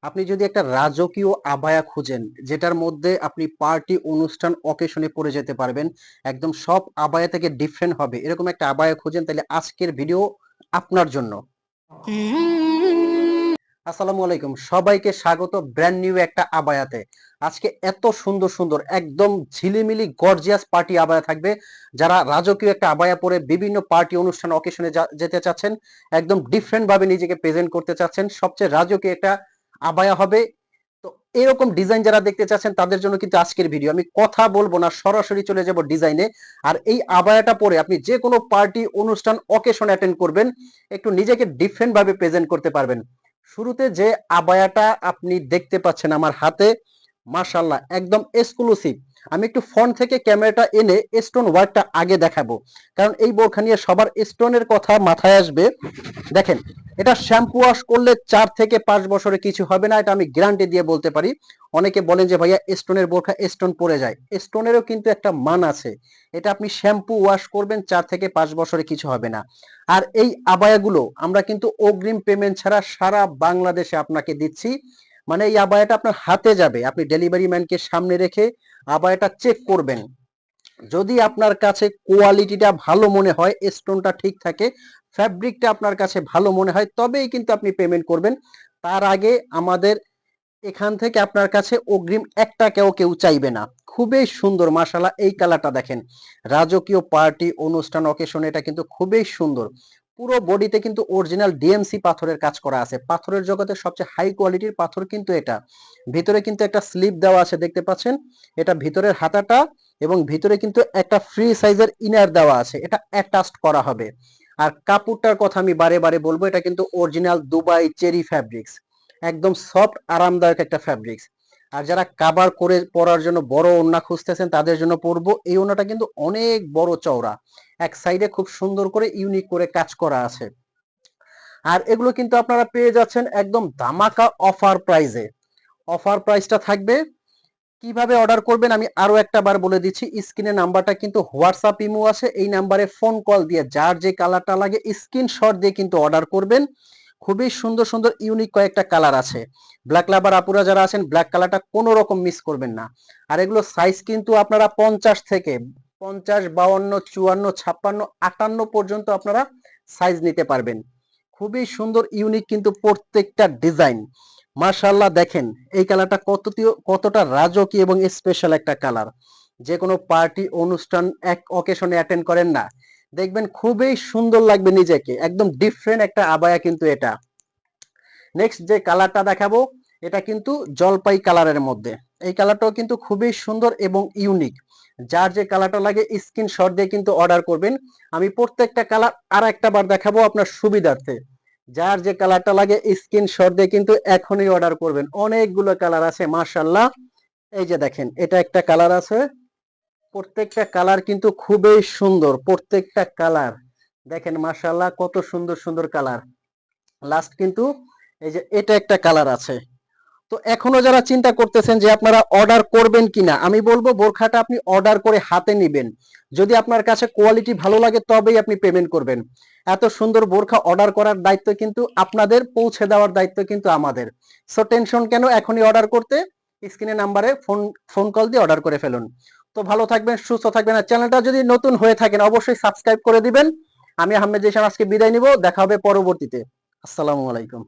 আপনি যদি একটা রাজকীয় আবায়া খুঁজেন যেটার মধ্যে আপনি পার্টি অনুষ্ঠান অকেশনে পরে যেতে পারবেন, একদম সব আবায়া থেকে ডিফারেন্ট হবে এরকম একটা আবায়া খুঁজেন, তাহলে আজকের ভিডিও আপনার জন্য। আসসালামু আলাইকুম, সবাইকে স্বাগত ব্র্যান্ড নিউ একটা আবায়াতে। আজকে এত সুন্দর সুন্দর একদম ঝিলিমিলি গর্জিয়াস পার্টি আবায়া থাকবে। যারা রাজকীয় একটা আবায়া পরে বিভিন্ন পার্টি অনুষ্ঠান অকেশনে যেতে চাচ্ছেন, একদম ডিফারেন্ট ভাবে নিজেকে প্রেজেন্ট করতে চাচ্ছেন, সবচেয়ে রাজকীয় একটা আবায়া হবে। তো এরকম ডিজাইন যারা দেখতে চাচ্ছেন তাদের জন্য কিন্তু আজকের ভিডিও। আমি কথা বলবো না, সরাসরি চলে যাব ডিজাইনে। আর এই আবায়াটা পরে আপনি যে কোনো পার্টি অনুষ্ঠান অকেশন অ্যাটেন্ড করবেন, একটু নিজেকে ডিফারেন্ট ভাবে প্রেজেন্ট করতে পারবেন। শুরুতে যে আবায়াটা আপনি দেখতে পাচ্ছেন আমার হাতে, মাশাআল্লাহ একদম এক্সক্লুসিভ। আমি একটু ফ্রন্ট থেকে ক্যামেরাটা এনে স্টোন ওয়ার্কটা আগে দেখাবো, কারণ এই বোরখা নিয়ে সবার স্টোনের কথা মাথায় আসবে। দেখেন, এটা শ্যাম্পু ওয়াশ করলে 4 থেকে 5 বছরে কিছু হবে না, এটা আমি গ্যারান্টি দিয়ে বলতে পারি। অনেকে বলেন যে ভাইয়া স্টোনের বোরখা স্টোন পড়ে যায়, স্টোনেরও কিন্তু একটা মান আছে। এটা আপনি শ্যাম্পু ওয়াশ করবেন 4 থেকে 5 বছরে কিছু হবে না। আর এই আবায়াগুলো আমরা কিন্তু অগ্রিম পেমেন্ট ছাড়া সারা বাংলাদেশে আপনাকে দিচ্ছি। মানে এই আবায়াটা আপনার হাতে যাবে, আপনি ডেলিভারি ম্যানকে সামনে রেখে আবায়াটা চেক করবেন। যদি আপনার কাছে কোয়ালিটিটা ভালো মনে হয়, স্টোনটা ঠিক থাকে, ফ্যাব্রিকটা আপনার কাছে ভালো মনে হয়, তবেই কিন্তু আপনি পেমেন্ট করবেন। তার আগে আমাদের এখান থেকে আপনার কাছে অগ্রিম 1 টাকাও কেউ চাইবে না। খুবই সুন্দর মাশাআল্লাহ, এই কালারটা দেখেন, রাজকীয় পার্টি অনুষ্ঠান অকেশন, এটা কিন্তু খুবই সুন্দর। পুরো বডিতে কিন্তু অরিজিনাল ডিএমসি পাথরের কাজ করা আছে। পাথরের জগতে সবচেয়ে হাই কোয়ালিটির পাথর কিন্তু এটা। ভিতরে কিন্তু একটা স্লিপ দেওয়া আছে, দেখতে পাচ্ছেন। এটা ভিতরের হাতাটা, এবং ভিতরে কিন্তু একটা ফ্রি সাইজের ইনার দেওয়া আছে, এটা অ্যাটাচড করা হবে। আর কাপড়টার কথা আমি বারে বারে বলবো, এটা কিন্তু অরিজিনাল দুবাই চেরি ফ্যাব্রিক্স, একদম সফট আরামদায়ক একটা ফ্যাব্রিক্স। আর যারা কাভার করে পরার জন্য বড় ওড়না খুঁজতেছেন তাদের জন্য পরবো। এই ওড়নাটা কিন্তু অনেক বড় চওড়া, এক সাইডে খুব সুন্দর করে ইউনিক করে কাজ করা আছে। আর এগুলো কিন্তু আপনারা পেয়ে যাচ্ছেন একদম ধামাকা অফার প্রাইজে। অফার প্রাইসটা থাকবে। কিভাবে অর্ডার করবেন আমি আরো একটা বার বলে দিচ্ছি, স্ক্রিনে নাম্বারটা কিন্তু হোয়াটসঅ্যাপ ইমো আছে, এই নাম্বারে ফোন কল দিয়ে যার যে কালারটা লাগে স্ক্রিনশট দিয়ে কিন্তু অর্ডার করবেন। খুবই সুন্দর সুন্দর ইউনিক কয়েকটা কালার আছে। ব্ল্যাক লাভার আপুরা যারা আছেন, ব্ল্যাক কালারটা কোনো রকম মিস করবেন না। আর এগুলো সাইজ কিন্তু আপনারা 50 থেকে 50, 52, 54, 56, 58 পর্যন্ত আপনারা সাইজ নিতে পারবেন। খুবই সুন্দর ইউনিক কিন্তু প্রত্যেকটা ডিজাইন। মাশাআল্লাহ দেখেন, এই কালারটা কতটা রাজকীয় এবং স্পেশাল একটা কালার। যে কোনো পার্টি অনুষ্ঠান এক অকেশনে অ্যাটেন্ড করেন না, দেখবেন খুবই সুন্দর লাগবে নিজেকে, একদম ডিফারেন্ট একটা আবায়া কিন্তু এটা। নেক্সট যে কালারটা দেখাবো, এটা কিন্তু জলপাই কালারের মধ্যে। এই কালারটাও কিন্তু খুবই সুন্দর এবং ইউনিক। যার যে কালারটা লাগে স্ক্রিনশট দিয়ে কিন্তু অর্ডার করবেন। আমি প্রত্যেকটা কালার আর একটা বার দেখাবো আপনার সুবিধার্থে। যার যে কালারটা লাগে স্ক্রিনশট দিয়ে কিন্তু এখনই অর্ডার করবেন। অনেকগুলো কালার আছে মাশাআল্লাহ। এই যে দেখেন, এটা একটা কালার আছে। প্রত্যেকটা কালার কিন্তু খুবই সুন্দর, প্রত্যেকটা কালার দেখেন মাশাআল্লাহ, কত সুন্দর সুন্দর কালার। লাস্ট কিন্তু এই যে এটা একটা কালার আছে। তো এখনো যারা চিন্তা করতেছেন যে আপনারা অর্ডার করবেন কিনা, আমি বলবো বোরখাটা আপনি অর্ডার করে হাতে নিবেন। যদি আপনার কাছে কোয়ালিটি ভালো লাগে তবেই আপনি পেমেন্ট করবেন। এত সুন্দর বোরখা অর্ডার করার দায়িত্ব কিন্তু আপনাদের, পৌঁছে দেওয়ার দায়িত্ব কিন্তু আমাদের। সো টেনশন কেন, এখনই অর্ডার করতে স্ক্রিনে নাম্বারে ফোন কল দিয়ে অর্ডার করে ফেলুন। তো ভালো থাকবেন, সুস্থ থাকবেন। আর চ্যানেলটা যদি নতুন হয়ে থাকেন অবশ্যই সাবস্ক্রাইব করে দিবেন। আমি আহমেদ জিশান আজকে বিদায় নিব, দেখা হবে পরবর্তীতে। আসসালামু আলাইকুম।